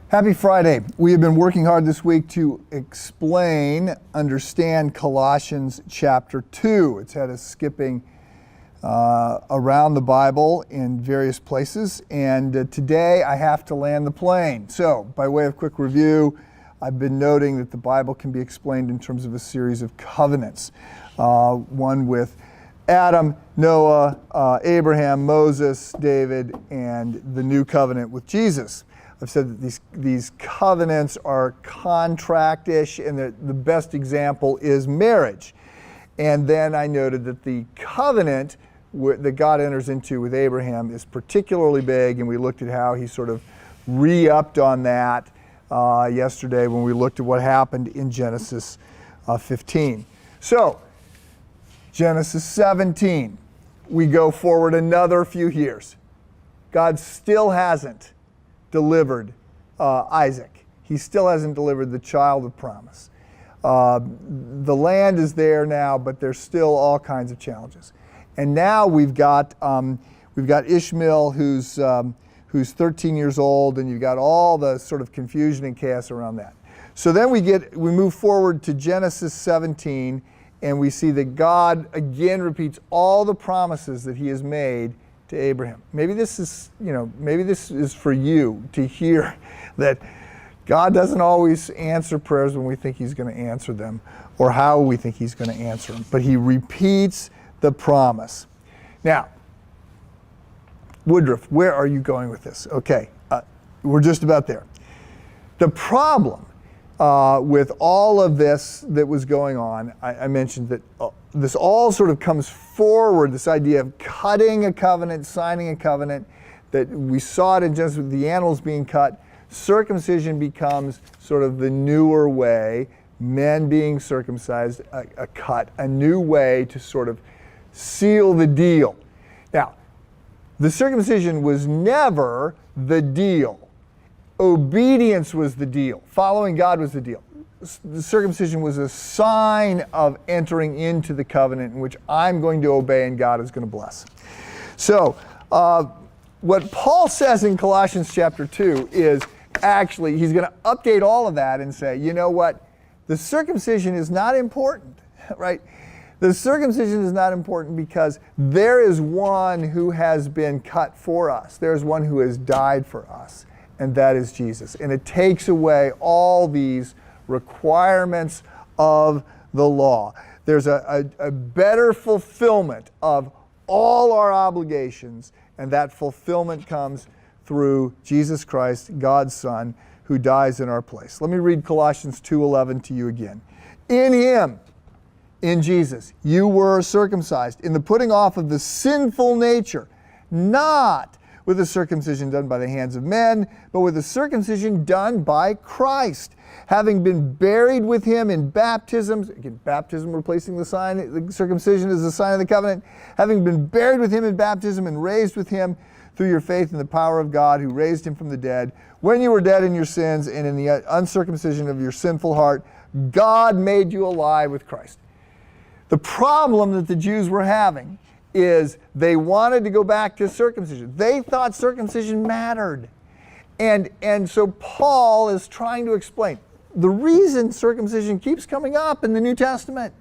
Happy Friday. We have been working hard this week to understand Colossians chapter 2. It's had us skipping around the Bible in various places, and today I have to land the plane. So, by way of quick review, I've been noting that the Bible can be explained in terms of a series of covenants. One with Adam, Noah, Abraham, Moses, David, and the new covenant with Jesus. I've said that these covenants are contract-ish, and the best example is marriage. And then I noted that the covenant that God enters into with Abraham is particularly big, and we looked at how he sort of re-upped on that yesterday when we looked at what happened in Genesis 15. So, Genesis 17, we go forward another few years. God still hasn't delivered Isaac. He still hasn't delivered the child of promise. The land is there now, but there's still all kinds of challenges. And now we've got Ishmael, who's 13 years old, and you've got all the sort of confusion and chaos around that. So then we move forward to Genesis 17, and we see that God again repeats all the promises that He has made to Abraham. Maybe this is for you to hear that God doesn't always answer prayers when we think He's going to answer them or how we think He's going to answer them, but He repeats the promise. Now, Woodruff, where are you going with this? Okay, we're just about there. The problem with all of this that was going on, I mentioned that this all sort of comes forward, this idea of cutting a covenant, signing a covenant, that we saw it in Genesis with the animals being cut. Circumcision becomes sort of the newer way, men being circumcised, a new way to sort of seal the deal. Now, the circumcision was never the deal. Obedience was the deal. Following God was the deal. The circumcision was a sign of entering into the covenant in which I'm going to obey and God is going to bless. So, what Paul says in Colossians chapter 2 is actually, he's going to update all of that and say, you know what? The circumcision is not important, right? The circumcision is not important because there is one who has been cut for us. There is one who has died for us, and that is Jesus. And it takes away all these requirements of the law. There's a better fulfillment of all our obligations, and that fulfillment comes through Jesus Christ, God's Son, who dies in our place. Let me read Colossians 2:11 to you again. In Him, in Jesus, you were circumcised in the putting off of the sinful nature, not with the circumcision done by the hands of men, but with the circumcision done by Christ, having been buried with Him in baptisms. Again, baptism replacing the sign, the circumcision is the sign of the covenant. Having been buried with Him in baptism and raised with Him through your faith in the power of God who raised Him from the dead. When you were dead in your sins and in the uncircumcision of your sinful heart, God made you alive with Christ. The problem that the Jews were having is they wanted to go back to circumcision. They thought circumcision mattered. And so Paul is trying to explain the reason circumcision keeps coming up in the New Testament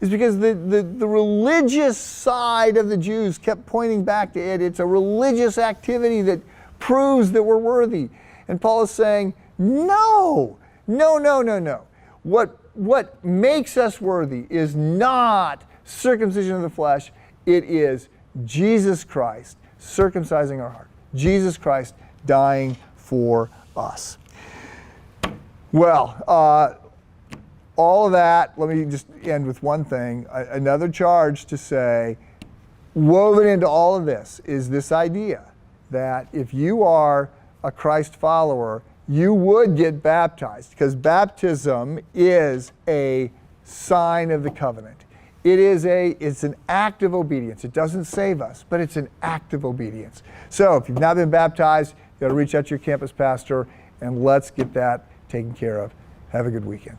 is because the religious side of the Jews kept pointing back to it. It's a religious activity that proves that we're worthy. And Paul is saying, no. What makes us worthy is not circumcision of the flesh. It is Jesus Christ circumcising our heart. Jesus Christ dying for us. Well, all of that, let me just end with one thing. Another charge to say, woven into all of this is this idea that if you are a Christ follower, you would get baptized, because baptism is a sign of the covenant. It's an act of obedience. It doesn't save us, but it's an act of obedience. So if you've not been baptized, you've got to reach out to your campus pastor, and let's get that taken care of. Have a good weekend.